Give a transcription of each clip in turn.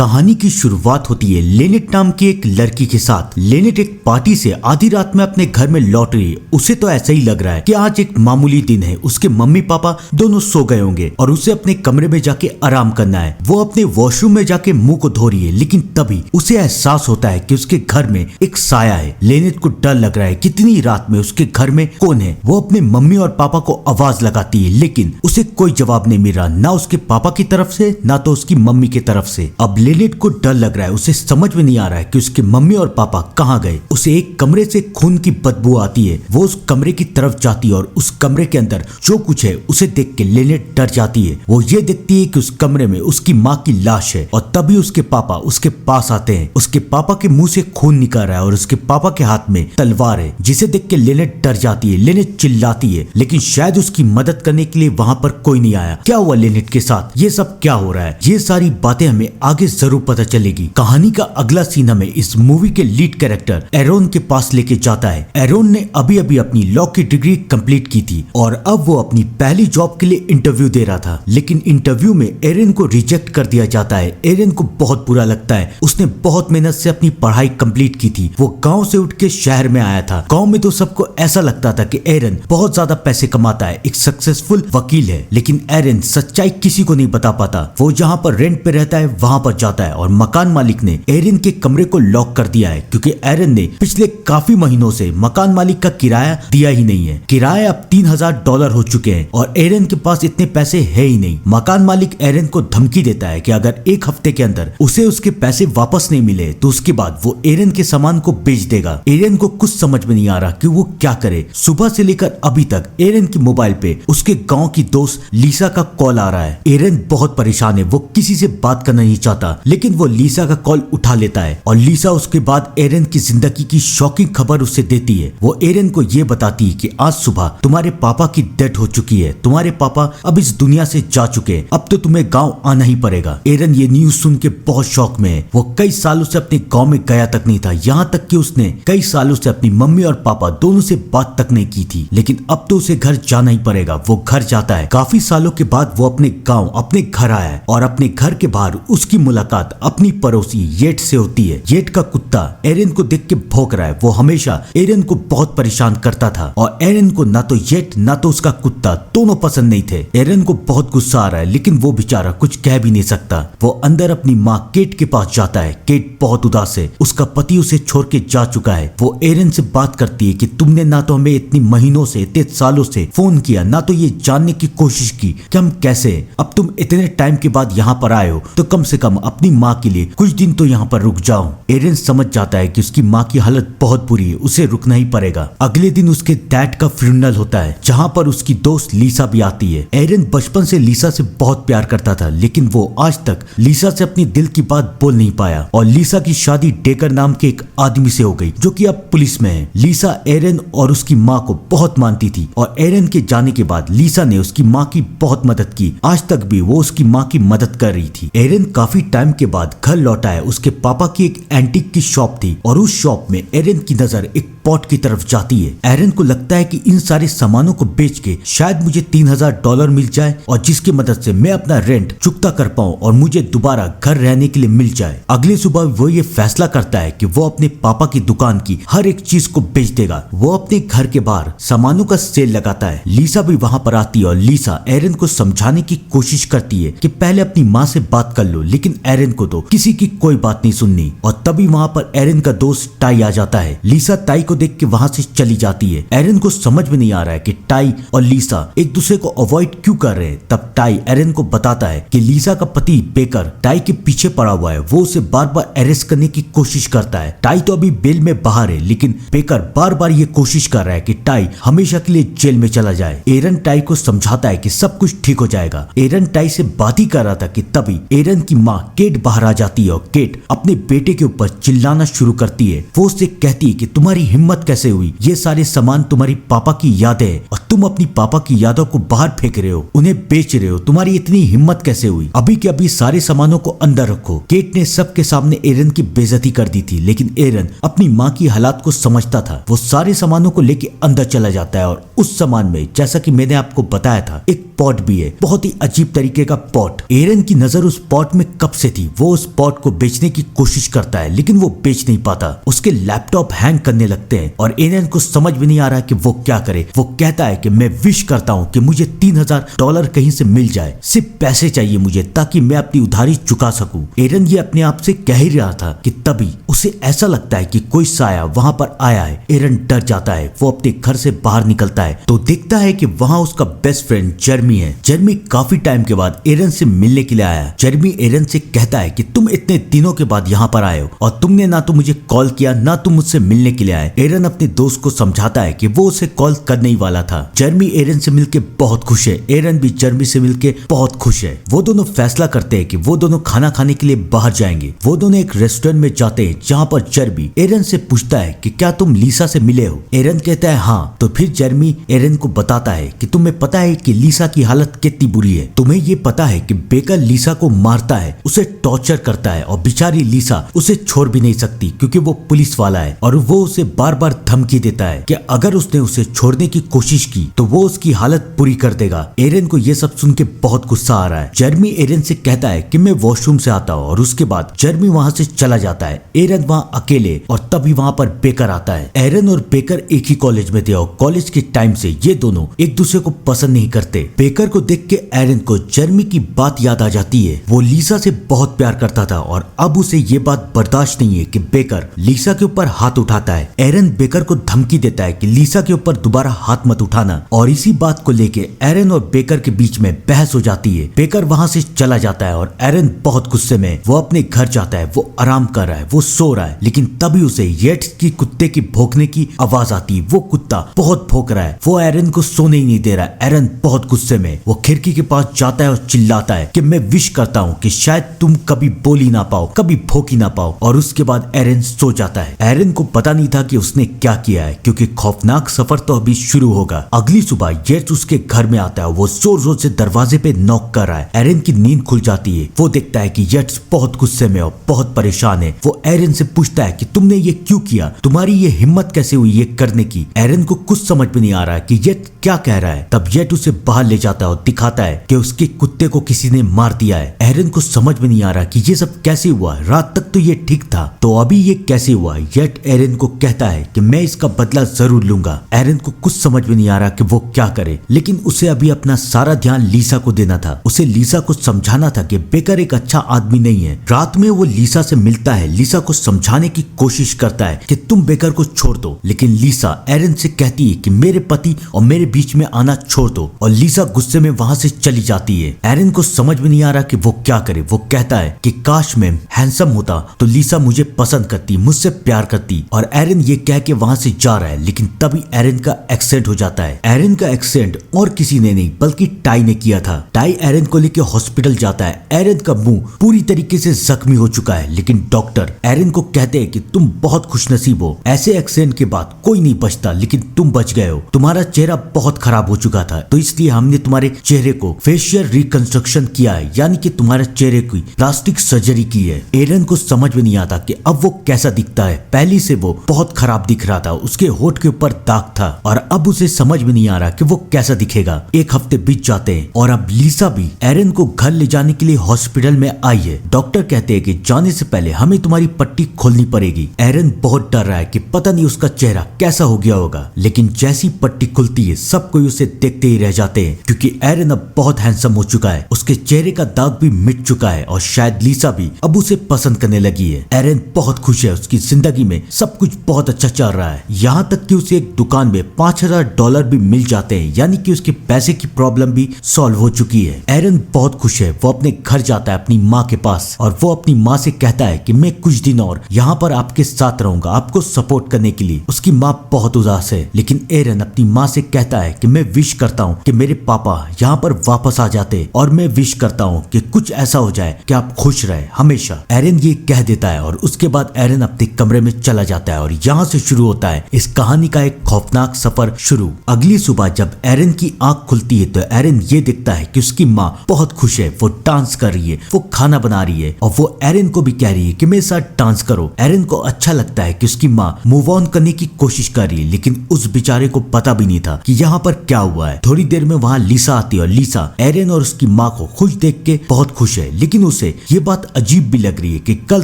कहानी की शुरुआत होती है लेनेट नाम की एक लड़की के साथ। लेनेट एक पार्टी से आधी रात में अपने घर में लौट रही है। उसे तो ऐसा ही लग रहा है कि आज एक मामूली दिन है। उसके मम्मी पापा दोनों सो गए होंगे और उसे अपने कमरे में जाके आराम करना है। वो अपने वॉशरूम में जाके मुंह को धो रही है, लेकिन तभी उसे एहसास होता है कि उसके घर में एक साया है। लेनेट को डर लग रहा है कितनी रात में उसके घर में कौन है। वो अपने मम्मी और पापा को आवाज लगाती है, लेकिन उसे कोई जवाब नहीं मिल रहा, ना उसके पापा की तरफ से ना तो उसकी मम्मी की तरफ से। अब लेनेट को डर लग रहा है। उसे समझ में नहीं आ रहा है कि उसके मम्मी और पापा कहाँ गए। उसे एक कमरे से खून की बदबू आती है। वो उस कमरे की तरफ जाती है और उस कमरे के अंदर जो कुछ है उसे देख के लेनेट डर जाती है। वो ये देखती है कि उस कमरे में उसकी माँ की लाश है और तभी उसके पापा उसके पास आते हैं। उसके पापा के मुंह से खून निकल रहा है और उसके पापा के हाथ में तलवार है, जिसे देख के लेनेट डर जाती है। लेनेट चिल्लाती है, लेकिन शायद उसकी मदद करने के लिए वहाँ पर कोई नहीं आया। क्या हुआ लेनेट के साथ? ये सब क्या हो रहा है? ये सारी बातें हमें आगे जरूर पता चलेगी। कहानी का अगला सीन हमें इस मूवी के लीड कैरेक्टर एरोन के पास लेके जाता है। एरोन ने अभी अभी अपनी लॉ की डिग्री कंप्लीट की थी और अब वो अपनी पहली जॉब के लिए इंटरव्यू दे रहा था, लेकिन इंटरव्यू में एरन को रिजेक्ट कर दिया जाता है। एरन को बहुत बुरा लगता है। उसने बहुत मेहनत से अपनी पढ़ाई कंप्लीट की थी। वो गांव से उठ के शहर में आया था। गांव में तो सबको ऐसा लगता था कि एरन बहुत ज्यादा पैसे कमाता है, एक सक्सेसफुल वकील है, लेकिन एरन सच्चाई किसी को नहीं बता पाता। वो जहाँ पर रेंट पे रहता है वहाँ पर जाता है और मकान मालिक ने एरन के कमरे को लॉक कर दिया है, क्योंकि एरन ने पिछले काफी महीनों से मकान मालिक का किराया दिया ही नहीं है। किराया अब $3000 हो चुके हैं और एरन के पास इतने पैसे है ही नहीं। मकान मालिक एरन को धमकी देता है कि अगर एक हफ्ते के अंदर उसे उसके पैसे वापस नहीं मिले तो उसके बाद वो एरन के सामान को बेच देगा। एरन को कुछ समझ में नहीं आ रहा कि वो क्या करे। सुबह से लेकर अभी तक एरन के मोबाइल पे उसके गांव की दोस्त लीसा का कॉल आ रहा है। एरन बहुत परेशान है। वो किसी से बात करना नहीं चाहता, लेकिन वो लीसा का कॉल उठा लेता है और लीसा उसके बाद एरन की जिंदगी की शॉकिंग खबर उसे देती है। वो एरन को ये बताती है कि आज सुबह तुम्हारे पापा की डेथ हो चुकी है। तुम्हारे पापा अब इस दुनिया से जा चुके हैं। अब तो तुम्हें गांव आना ही पड़ेगा। एरन ये न्यूज सुन के बहुत शौक में है। वो कई सालों से अपने गांव में गया तक नहीं था, यहाँ तक कि उसने कई सालों से अपनी मम्मी और पापा दोनों से बात तक नहीं की थी, लेकिन अब तो उसे घर जाना ही पड़ेगा। वो घर जाता है। काफी सालों के बाद वो अपने गांव अपने घर आया है और अपने घर के बाहर उसकी मुलाकात अपनी पड़ोसी येट से होती है। येट का कुत्ता एरन को देख के भौंक रहा है। वो हमेशा एरन को बहुत परेशान करता था और एरन को ना तो येट ना तो उसका कुत्ता दोनों पसंद नहीं थे। एरन को बहुत गुस्सा आ रहा है, लेकिन वो बेचारा कुछ कह भी नहीं सकता। वो अंदर अपनी माँ केट के पास जाता है। केट बहुत उदास है। उसका पति उसे छोड़ के जा चुका है। वो एरन से बात करती है कि तुमने ना तो हमें इतनी महीनों से इतने सालों से फोन किया, ना तो ये जानने की कोशिश की कि हम कैसे हैं। अब तुम इतने टाइम के बाद यहाँ पर आए हो तो कम से कम अपनी माँ के लिए कुछ दिन तो यहाँ पर रुक जाओ। एरन समझ जाता है कि उसकी माँ की हालत बहुत बुरी है, उसे रुकना ही पड़ेगा। अगले दिन उसके डैड का फ्यूनरल होता है, जहाँ पर उसकी दोस्त लीसा भी आती है। एरन बचपन से लीसा से बहुत प्यार करता था, लेकिन वो आज तक लीसा से अपनी दिल की बात बोल नहीं पाया और लीसा की शादी डेकर नाम के एक आदमी से हो गई, जो कि अब पुलिस में है। लीसा एरन और उसकी माँ को बहुत मानती थी और एरन के जाने के बाद लीसा ने उसकी माँ की बहुत मदद की। आज तक भी वो उसकी माँ की मदद कर रही थी। एरन काफी टाइम के बाद घर लौटा है। उसके पापा की एक एंटीक की शॉप थी और उस शॉप में एरन की नजर एक पॉट की तरफ जाती है। एरन को लगता है कि इन सारे सामानों को बेच के शायद मुझे $3000 मिल जाए और जिसकी मदद से मैं अपना रेंट चुकता कर पाऊं और मुझे दोबारा घर रहने के लिए मिल जाए। अगली सुबह वो ये फैसला करता है कि वो अपने पापा की दुकान की हर एक चीज को बेच देगा। वो अपने घर के बाहर सामानों का सेल लगाता है। लीसा भी वहाँ पर आती है और लीसा एरन को समझाने की कोशिश करती है कि पहले अपनी माँ से बात कर लो, लेकिन एरन को तो किसी की कोई बात नहीं सुननी। और तभी वहाँ पर एरन का दोस्त टाई आ जाता है। लीसा टाई को देख के वहाँ से चली जाती है। एरन को समझ में नहीं आ रहा है कि टाई और लीसा एक दूसरे को अवॉइड क्यों कर रहे हैं। तब टाई एरन को बताता है कि लीसा का पति बेकर टाई के पीछे पड़ा हुआ है। वो उसे बार बार अरेस्ट करने की कोशिश करता है। टाई तो अभी बेल में बाहर है, लेकिन बेकर बार बार ये कोशिश कर रहा है कि टाई हमेशा के लिए जेल में चला जाए। एरन टाई को समझाता है कि सब कुछ ठीक हो जाएगा। एरन टाई से बात ही कर रहा था कि तभी एरन की माँ केट बाहर आ जाती है और केट अपने बेटे के ऊपर चिल्लाना शुरू करती है। वो उससे कहती है कि तुम्हारी हिम्मत कैसे हुई? ये सारे सामान तुम्हारी पापा की यादें हैं और तुम अपनी पापा की यादों को बाहर फेंक रहे हो, उन्हें बेच रहे हो। तुम्हारी इतनी हिम्मत कैसे हुई? अभी के अभी सारे सामानों को अंदर रखो। केट ने सबके सामने एरन की बेइज्जती कर दी थी, लेकिन एरन अपनी माँ की हालात को समझता था। वो सारे सामानों को लेके अंदर चला जाता है और उस सामान में, जैसा कि मैंने आपको बताया था, एक पॉट भी है, बहुत ही अजीब तरीके का पॉट। एरन की नजर उस पॉट में कब से थी। वो उस पॉट को बेचने की कोशिश करता है, लेकिन वो बेच नहीं पाता। उसके लैपटॉप हैंग करने लगते हैं और एरन को समझ भी नहीं आ रहा कि वो क्या करे। वो कहता है कि मैं विश करता हूँ कि मुझे $3000 कहीं से मिल जाए, सिर्फ पैसे चाहिए मुझे, ताकि मैं अपनी उधारी चुका सकूं। एरन ये अपने आप से कह ही रहा था कि तभी उसे ऐसा लगता है कि कोई साया वहां पर आया है। एरन डर जाता है। वो अपने घर से बाहर निकलता है तो देखता है कि वहां उसका बेस्ट फ्रेंड जेरमी है। जेरमी काफी टाइम के बाद एरन से मिलने के लिए आया। जेरमी एरन से कहता है कि तुम इतने दिनों के बाद यहाँ पर आए हो और तुमने ना तो मुझे कॉल किया, ना तुम मुझसे मिलने के लिए आए। एरन अपने दोस्त को समझाता है कि वो उसे कॉल करने ही वाला था। जेरमी एरन से मिलके बहुत खुश है। एरन भी जेरमी से मिलके बहुत खुश है। वो दोनों फैसला करते हैं कि वो दोनों खाना खाने के लिए बाहर जाएंगे। वो दोनों एक रेस्टोरेंट में जाते हैं जहाँ पर जेरमी एरन से पूछता है कि क्या तुम लीसा से मिले हो? एरन कहता है हाँ। तो फिर जेरमी एरन को बताता है कि तुम्हें पता है कि लीसा की हालत कितनी बुरी है। तुम्हें ये पता है कि बेकर लीसा को मारता है, उसे टॉर्चर करता है और बेचारी लीसा उसे छोड़ भी नहीं सकती क्योंकि वो पुलिस वाला है और वो उसे बार बार धमकी देता है कि अगर उसने उसे छोड़ने की कोशिश की तो वो उसकी हालत बुरी कर देगा। एरन को ये सब सुन के बहुत गुस्सा आ रहा है। जेरमी एरन से कहता है कि मैं वॉशरूम से आता हूँ और उसके बाद जेरमी वहाँ से चला जाता है। एरन वहाँ अकेले और तभी वहाँ पर बेकर आता है। एरन और बेकर एक ही कॉलेज में थे और कॉलेज के टाइम से ये दोनों एक दूसरे को पसंद नहीं करते। बेकर को देख के एरन को जेरमी की बात याद आ जाती है। वो लीसा से बहुत प्यार करता था और अब उसे ये बात बर्दाश्त नहीं है कि बेकर लीसा के ऊपर हाथ उठाता है। एरन बेकर को धमकी देता है कि लीसा के ऊपर दोबारा हाथ मत उठाना और इसी बात को लेके एरन और बेकर के बीच में बहस हो जाती है। बेकर वहां से चला जाता है और एरन बहुत गुस्से में वो अपने घर जाता है। वो आराम कर रहा है, वो सो रहा है, लेकिन तभी उसे येट्स की कुत्ते की भौंकने की आवाज आती है। वो कुत्ता बहुत भौंक रहा है। वो एरन को सोने ही नहीं दे रहा है। एरन बहुत गुस्से में वो खिड़की के पास जाता है और चिल्लाता है कि मैं विश करता हूँ कि शायद तुम कभी बोल ही ना पाओ, कभी भौंक ही ना पाओ। और उसके बाद एरन सो जाता है। एरन को पता नहीं था कि उसने क्या किया है क्योंकि खौफनाक सफर तो अभी शुरू होगा। अगली सुबह येट्स उसके घर में आता है। वो जोर जोर से दरवाजे पे नॉक कर रहा है। एरन की नींद खुल जाती है। वो देखता है कि येट्स बहुत गुस्से में और बहुत परेशान है। वो एरन से पूछता है कि तुमने ये क्यों किया? तुम्हारी ये हिम्मत कैसे हुई ये करने की? एरन को कुछ समझ में नहीं आ रहा है कि येट क्या कह रहा है। तब येट उसे बाहर ले जाता है और दिखाता है कि उसके कुत्ते को किसी ने मार दिया है। एरन को समझ में नहीं आ रहा कि ये सब कैसे हुआ। रात तक तो ये ठीक था, तो अभी ये कैसे हुआ? येट एरन को कहता है कि मैं इसका बदला जरूर लूंगा। एरन को कुछ समझ में नहीं आ रहा कि वो क्या करे, लेकिन उसे अभी अपना सारा ध्यान लीसा को देना था। उसे लीसा को समझाना था कि बेकर एक अच्छा आदमी नहीं है। रात में वो लीसा से मिलता है। लीसा को समझाने की कोशिश करता है कि तुम बेकर को छोड़ दो, लेकिन लीसा एरन से कहती है कि मेरे पति और मेरे बीच में आना छोड़ दो और लीसा गुस्से में वहां से चली जाती है। एरन को समझ में नहीं आ रहा कि वो क्या करे। वो कहता है कि काश मैं हैंडसम होता तो लीसा मुझे पसंद करती, मुझसे प्यार करती। और एरन ये कह के वहां से जा रहा है, लेकिन तभी एरन का एक्सीडेंट हो जाता है। एरन का एक्सीडेंट और किसी ने नहीं बल्कि टाई ने किया था। टाई एरन को लेकर हॉस्पिटल जाता है। एरन का मुंह पूरी तरीके से जख्मी हो चुका है, लेकिन डॉक्टर एरन को कहते हैं कि तुम बहुत खुशनसीब हो। ऐसे एक्सीडेंट के बाद कोई नहीं बचता, लेकिन तुम बच गए हो। तुम्हारा चेहरा बहुत खराब हो चुका था, तो इसलिए हमने तुम्हारे चेहरे को फेशियल रिकंस्ट्रक्शन किया है, यानी कि तुम्हारे चेहरे की प्लास्टिक सर्जरी की है। एरन को समझ में नहीं आता कि अब वो कैसा दिखता है। पहले से वो बहुत खराब दिख रहा था, उसके होठ के ऊपर दाग था, और अब उसे समझ में नहीं आ रहा कि वो कैसा दिखेगा। एक हफ्ते बीत जाते हैं और अब लीसा भी एरन को घर ले जाने के लिए हॉस्पिटल में आई है। डॉक्टर कहते हैं कि जाने से पहले हमें तुम्हारी पट्टी खोलनी पड़ेगी। एरन बहुत डर रहा है कि पता नहीं उसका चेहरा कैसा हो गया होगा, लेकिन जैसी पट्टी खुलती है सब कोई उसे देखते ही रह जाते हैं क्योंकि एरन अब बहुत हैंडसम हो चुका है। उसके चेहरे का दाग भी मिट चुका है और शायद लीसा भी अब उसे पसंद करने लगी है। एरन बहुत खुश है, उसकी जिंदगी में सब कुछ बहुत अच्छा चल रहा है। यहाँ तक कि उसे एक दुकान में $5000 भी मिल जाते हैं, यानी कि उसके पैसे की प्रॉब्लम भी सॉल्व हो चुकी है। एरन बहुत खुश है। वो अपने घर जाता है अपनी माँ के पास और वो अपनी माँ से कहता है कि मैं कुछ दिन और यहाँ पर आपके साथ रहूंगा, आपको सपोर्ट करने के लिए। उसकी माँ बहुत उदास है, लेकिन एरन अपनी माँ से कहता है कि मैं विश करता हूँ कि मेरे पापा यहाँ पर वापस आ जाते और मैं विश करता हूँ कि कुछ ऐसा हो जाए कि आप खुश रहे हमेशा। एरन ये कह देता है और उसके बाद एरन अपने कमरे में चला जाता है और यहाँ से शुरू होता है इस कहानी का एक खौफनाक सफर शुरू। अगली सुबह जब एरन की आंख खुलती है तो एरन ये दिखता है कि उसकी माँ बहुत खुश है, वो डांस कर रही है, वो खाना बना रही है और वो एरन को भी कह रही है कि मेरे साथ डांस करो। एरन को अच्छा लगता है कि उसकी माँ मूव ऑन करने की कोशिश कर रही है, लेकिन उस बेचारे को पता भी नहीं था कि यहाँ पर क्या हुआ है। थोड़ी देर में वहाँ लीसा आती है और लीसा एरन और उसकी माँ को खुश देख के बहुत खुश है, लेकिन उसे ये बात अजीब भी लग रही है कि कल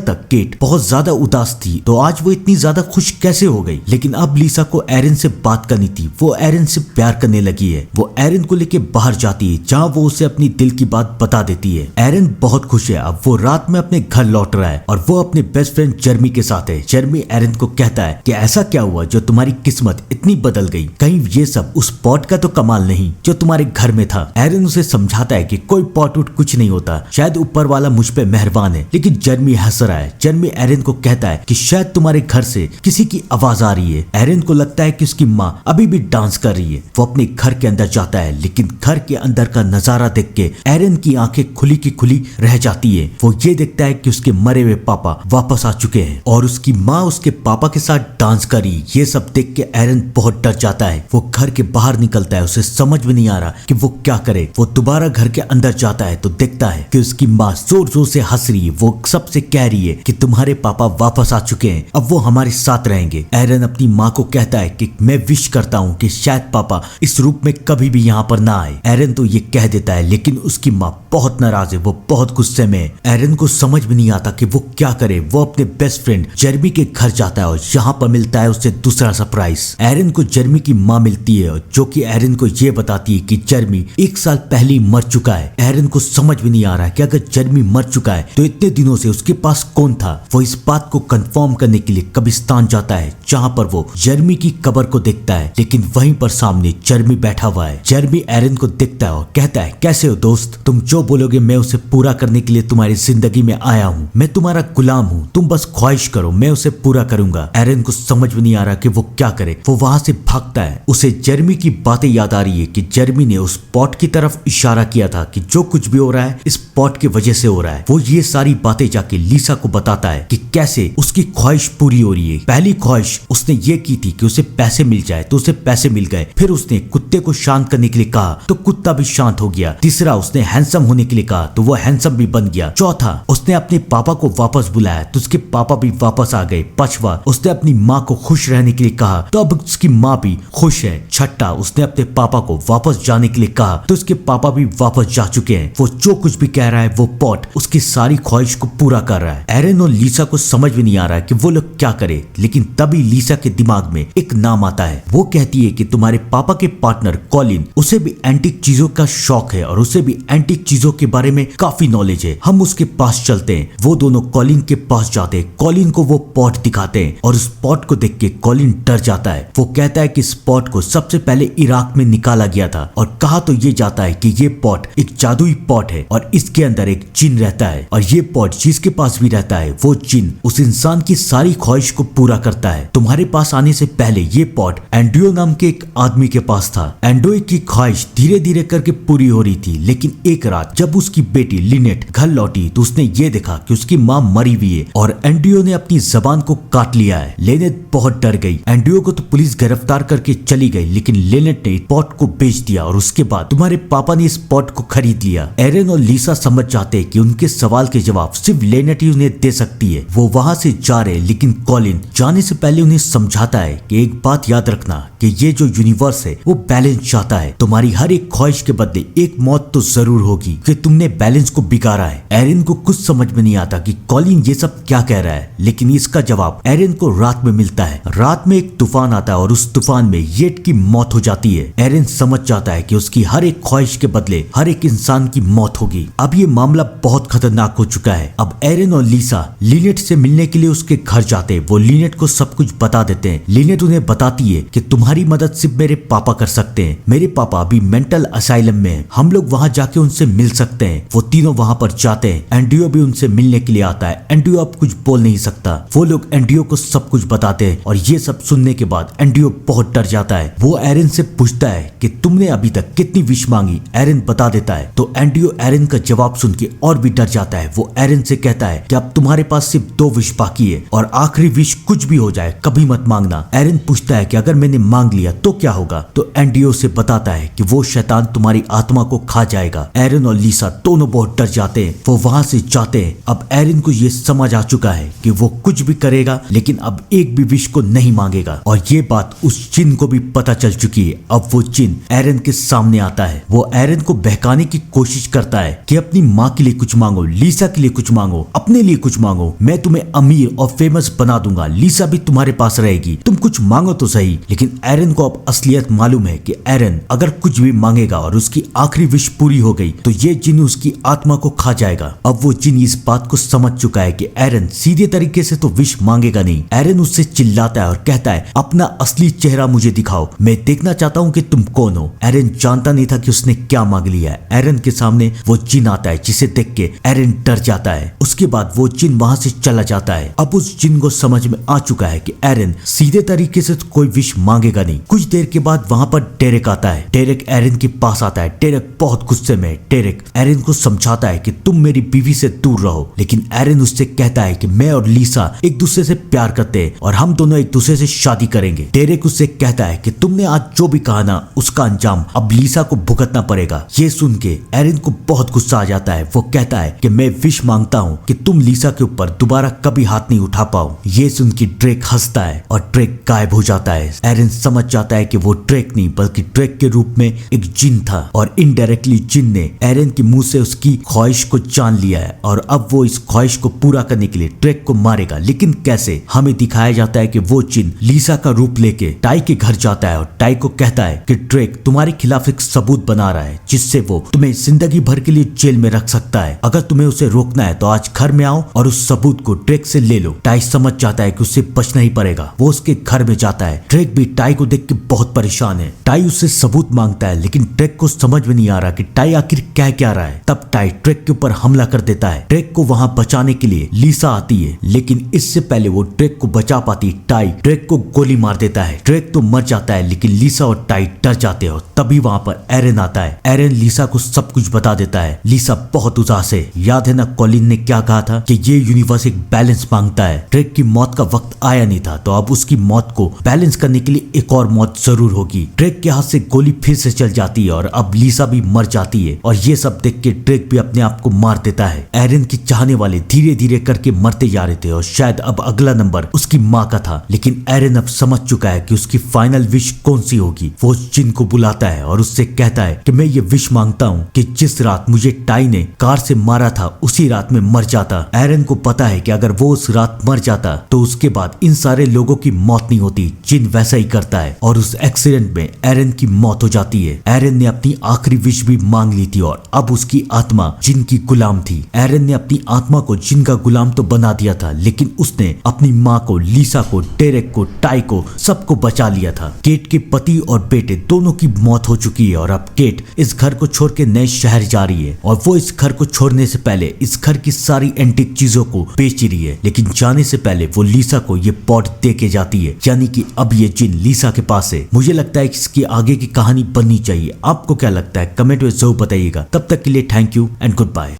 तक केट बहुत ज्यादा उदास थी तो आज वो इतनी ज्यादा खुश कैसे हो गई। लेकिन अब लीसा को एरन से बात करनी थी, वो एरन से प्यार करने लगी है। वो एरन को लेके बाहर जाती है जहाँ वो उसे अपनी दिल की बात बता देती है। एरन बहुत खुश है, अब वो रात में अपने घर लौट रहा है और वो अपने बेस्ट फ्रेंड जर्मी के साथ है। जर्मी एरन को कहता है कि ऐसा क्या हुआ जो तुम्हारी किस्मत इतनी बदल गई, कहीं ये सब उस पॉट का तो कमाल नहीं जो तुम्हारे घर में था। एरन उसे समझाता है कि कोई पॉट उठ कुछ नहीं होता, शायद ऊपर वाला मुझ पे मेहरबान है। लेकिन जर्मी हंस रहा है। जर्मी एरन को कहता है कि शायद तुम्हारे घर से किसी की आवाज आ रही है। एरन को लगता है कि उसकी माँ अभी भी डांस कर रही है। वो अपने घर के अंदर जाता है, लेकिन घर के अंदर का नजारा देख के एरन की आंखें खुली की खुली रह जाती है। वो ये देखता है कि उसके मरे हुए पापा वापस आ चुके हैं और उसकी माँ उसके पापा के साथ डांस करी। ये सब देख के एरन बहुत डर जाता है। वो घर के बाहर निकलता है, उसे समझ में नहीं आ रहा कि वो क्या करे। वो दोबारा घर के अंदर जाता है तो देखता है कि उसकी माँ जोर जोर से हंस रही है। वो सबसे कह रही है कि तुम्हारे पापा वापस आ चुके हैं, अब वो हमारे साथ रहेंगे। एरन अपनी माँ को कहता है कि मैं विश करता हूँ कि शायद पापा इस रूप में कभी भी यहाँ पर ना आए। एरन तो ये कह देता है, लेकिन उसकी माँ बहुत नाराज है, वो बहुत गुस्से में है। एरन को समझ में नहीं आता कि वो क्या करे। वो अपने बेस्ट फ्रेंड जर्मी के घर जाता है और यहाँ पर मिलता है उसे दूसरा सरप्राइज। एरन को जर्मी की माँ मिलती है जो कि एरन को ये बताती है कि जर्मी 1 साल पहले ही मर चुका है। एरन को समझ में नहीं आ रहा कि अगर जर्मी मर चुका है तो इतने दिनों से उसके पास कौन था। वो इस बात को कंफर्म करने के लिए कब्रिस्तान जाता है जहाँ पर वो जर्मी की कब्र को देखता है, लेकिन वहीं पर सामने जर्मी बैठा हुआ है। जर्मी एरन को देखता है और कहता है, कैसे हो दोस्त, तुम जो बोलोगे मैं उसे पूरा करने के लिए तुम्हारी जिंदगी में आया हूँ। मैं तुम्हारा गुलाम हूँ, तुम बस ख्वाहिश करो, मैं उसे पूरा करूंगा। एरन को समझ में नहीं आ रहा कि वो क्या करे। वो वहां से भागता है। उसे जर्मी की बातें याद आ रही है कि जर्मी ने उस पॉट की तरफ इशारा किया था कि जो कुछ भी हो रहा है इस पॉट की वजह से हो रहा है। वो ये सारी बातें जाके लीसा को बताता है कि कैसे उसकी ख्वाहिश पूरी हो रही है। पहली ख्वाहिश उसने ये की थी कि उसे पैसे मिल जाए तो उसे पैसे मिल गए। फिर उसने कुत्ते को शांत करने के लिए कहा तो कुत्ता भी शांत हो गया। तीसरा उसने हैंडसम होने के लिए कहा तो वो हैंडसम भी बन गया। चौथा उसने अपने पापा को वापस बुलाया तो उसके पापा भी वापस आ गए। पांचवा उसने अपनी माँ को खुश रहने के लिए कहा तो अब उसकी माँ भी खुश है। छठा उसने अपने पापा को वापस जाने के लिए कहा तो उसके पापा भी वापस जा चुके हैं। वो जो कुछ भी कह रहा है वो पॉट उसकी सारी ख्वाहिश को पूरा कर रहा है। एरन और लीसा को समझ में नहीं आ रहा है कि वो लोग क्या करे, लेकिन तभी लीसा के दिमाग में एक नाम आता है। वो कहती है कि तुम्हारे पापा के पार्टनर कॉलिन, उसे भी एंटीक चीजों का शौक है और उसे भी एंटीक चीजों के बारे में काफी नॉलेज है, हम उसके पास चलते हैं। वो दोनों कॉलिन के पास जाते हैं। कॉलिन को वो पॉट दिखाते हैं और उस पॉट को देख के कॉलिन डर जाता है। वो कहता है कि इस पॉट को सबसे पहले इराक में निकाला गया था और कहा तो ये जाता है कि ये पॉट एक जादुई पॉट है और इसके अंदर एक जिन रहता है और ये पॉट जिसके पास भी रहता है वो जिन उस इंसान की सारी ख्वाहिश को पूरा करता है। तुम्हारे पास आने से पहले ये पॉट एंड्रियो नाम के एक आदमी के पास था। एंड्रियो की ख्वाहिश धीरे धीरे करके पूरी हो रही थी, लेकिन एक रात जब उसकी बेटी लिनेट घर लौटी तो उसने ये देखा कि उसकी माँ मरी हुई है और एंड्रियो ने अपनी जबान को काट लिया है। लिनेट बहुत डर गई। एंड्रियो को तो पुलिस गिरफ्तार करके चली गई, लेकिन लिनेट ने पॉट को बेच दिया और उसके बाद तुम्हारे पापा ने इस पॉट को खरीद लिया। एरन और लीसा समझ जाते हैं कि उनके सवाल के जवाब सिर्फ लिनेट ही उन्हें दे सकती है। वो वहां से जा रहे, लेकिन कॉलिन जाने से पहले उन्हें समझाता है कि एक बात याद रखना कि ये जो यूनिवर्स है वो बैलेंस चाहता है। तुम्हारी हर एक ख्वाहिश के बदले एक मौत तो जरूर होगी कि तुमने बैलेंस को बिगाड़ा है। एरन को कुछ समझ में नहीं आता कि कॉलिन ये सब क्या कह रहा है, लेकिन इसका जवाब एरन को रात में मिलता है। रात में एक तूफान आता है और उस तूफान में येट की मौत हो जाती है। एरन समझ जाता है कि उसकी हर एक ख्वाहिश के बदले हर एक इंसान की मौत होगी। अब ये मामला बहुत खतरनाक हो चुका है। अब एरन और लीसा लिनेट से मिलने के लिए उसके घर जाते हैं। वो लिनेट को सब कुछ बता देते हैं। लिनेट उन्हें बताती है कि तुम्हारी मदद सिर्फ मेरे पापा कर सकते हैं। मेरे पापा अभी मेंटल असाइलम में हैं, हम लोग वहां जाके उनसे मिल सकते हैं। वो तीनों वहां पर जाते हैं। एंड्रियो भी उनसे मिलने के लिए आता है। एंड्रियो अब कुछ बोल नहीं सकता। वो लोग एंड्रियो को सब कुछ बताते हैं और ये सब सुनने के बाद एंड्रियो बहुत डर जाता है। वो एरन से पूछता है कि तुमने अभी तक कितनी विश मांगी। एरन बता देता है तो एंड्रियो एरन का जवाब सुन के और भी डर जाता है। वो एरन से कहता है कि अब तुम्हारे पास सिर्फ 2 विश बाकी है और आखिरी विश कुछ भी हो जाए कभी मत मांगना। एरन पूछता है कि अगर मैंने मांग लिया तो क्या होगा, तो एंडी उसे बताता है कि वो शैतान तुम्हारी आत्मा को खा जाएगा। एरन और लिसा दोनों बहुत डर जाते हैं, वो वहां से जाते हैं। अब एरन को ये समझ आ चुका है कि वो कुछ भी करेगा लेकिन अब एक भी विश को नहीं मांगेगा, और ये बात उस जिन को भी पता चल चुकी है। अब वो जिन एरन के सामने आता है, वो एरन को बहकाने की कोशिश करता है कि अपनी माँ के लिए कुछ मांगो, लिसा के लिए कुछ मांगो, अपने लिए कुछ मांगो, मैं तुम्हें अमीर और फेमस बना दूंगा, लिसा भी तुम्हारे पास रहेगी, तुम कुछ मांगो तो सही। लेकिन एरन को अब असलियत मालूम है कि एरन अगर कुछ भी मांगेगा और उसकी आखिरी विश पूरी हो गई तो ये जिन उसकी आत्मा को खा जाएगा। अब वो जिन इस बात को समझ चुका है कि एरन सीधे तरीके से तो विश मांगेगा नहीं। एरन उससे चिल्लाता है और कहता है अपना असली चेहरा मुझे दिखाओ, मैं देखना चाहता हूँ कि तुम कौन हो। एरन जानता नहीं था कि उसने क्या मांग लिया है। एरन के सामने वो जिन आता है जिसे देख के एरन डर जाता है। उसके बाद वो जिन वहां से चला जाता है। अब उस जिन को समझ में आ चुका है कि एरन सीधे तरीके से कोई विश मांगेगा नहीं। कुछ देर के बाद वहां पर डेरेक आता है। डेरेक एरन के पास आता है। डेरेक बहुत गुस्से में। डेरेक एरन को समझाता है कि तुम मेरी बीवी से दूर रहो, लेकिन एरन उससे कहता है कि मैं और लिसा एक दूसरे से प्यार करते हैं और हम दोनों एक दूसरे से शादी करेंगे। डेरेक उससे कहता है कि तुमने आज जो भी कहा ना उसका अंजाम अब लिसा को भुगतना पड़ेगा। ये सुन के एरन को बहुत गुस्सा आ जाता है। वो कहता है कि मैं विश मांगता हूँ कि तुम लिसा के ऊपर दोबारा कभी हाथ नहीं उठा पाओ। ये सुन के ड्रेक हंसता है और ड्रेक गायब हो जाता है। एरन समझ जाता है कि वो ड्रेक नहीं बल्कि ड्रेक के रूप में एक जिन था, और इनडायरेक्टली जिन ने एरन के मुंह से उसकी ख्वाहिश को जान लिया है और अब वो इस ख्वाहिश को पूरा करने के लिए ड्रेक को मारेगा। लेकिन कैसे, हमें दिखाया जाता है कि वो जिन लिसा का रूप लेके टाई के घर जाता है और टाई को कहता है कि ड्रेक तुम्हारे खिलाफ एक सबूत बना रहा है जिससे वो तुम्हें जिंदगी भर के लिए जेल में रख सकता है। अगर तुम्हें उसे रोकना है तो आज घर में आओ और उस सबूत को ड्रेक से ले लो। टाई समझ जाता है कि उससे बचना ही पड़ेगा। वो उसके घर में जाता है। ड्रेक भी टाई को देख के बहुत परेशान है। टाई उससे सबूत मांगता है लेकिन ड्रेक को समझ में नहीं आ रहा कि टाई आखिर क्या रहा है। तब टाई ड्रेक के ऊपर हमला कर देता है। ड्रेक को वहां बचाने के लिए लिसा आती है, लेकिन इससे पहले वो ड्रेक को बचा पाती टाई ड्रेक को गोली मार देता है। ड्रेक तो मर जाता है लेकिन लिसा और टाई डर जाते हैं। तभी वहां पर एरन आता है। एरन लिसा को सब कुछ बता देता है। लिसा बहुत उदास है। याद है ना कॉलिन ने क्या कहा था कि ये यूनिवर्स एक बैलेंस मांगता है। ड्रेक की मौत का वक्त आया नहीं था तो अब उसकी मौत को बैलेंस करने के लिए एक और मौत जरूर होगी। ड्रेक के हाथ से गोली फिर से चल जाती है और अब लिसा भी मर जाती है, और ये सब देख के ड्रेक भी अपने आप को मार देता है। एरन के चाहने वाले धीरे धीरे करके मरते जा रहे थे और शायद अब अगला नंबर उसकी माँ का था, लेकिन एरन अब समझ चुका है कि उसकी फाइनल विश कौन सी होगी। वो जिन को बुलाता है और उससे कहता है कि मैं ये विश मांगता हूँ कि जिस रात मुझे टाई ने कार से मारा था उसी रात में मर जाता। एरन को पता है कि अगर वो उस रात मर जाता तो उसके बाद इन सारे लोगों की मौत नहीं होती। जिन वैसा ही करता है और उस एक्सीडेंट में एरन की मौत हो जाती है। एरन ने अपनी आखिरी विश भी मांग ली थी और अब उसकी आत्मा जिन की गुलाम थी। एरन ने अपनी आत्मा को जिन का गुलाम तो बना दिया था, लेकिन उसने अपनी माँ को, लिसा को, डेरेक को, टाई को, सबको बचा लिया था। केट के पति और बेटे दोनों की मौत हो चुकी है और अब केट इस घर को छोड़ के नए शहर जा रही है और वो इस घर को छोड़ने से पहले इस घर की सारी एंटीक चीजों को बेच रही है। लेकिन जाने से पहले वो लिसा को ये पॉट दे के जाती है, यानी कि अब ये जिन लिसा के पास है। मुझे लगता है कि इसकी आगे की कहानी बननी चाहिए। आपको क्या लगता है कमेंट में जरूर बताइएगा। तब तक के लिए thank you and good bye.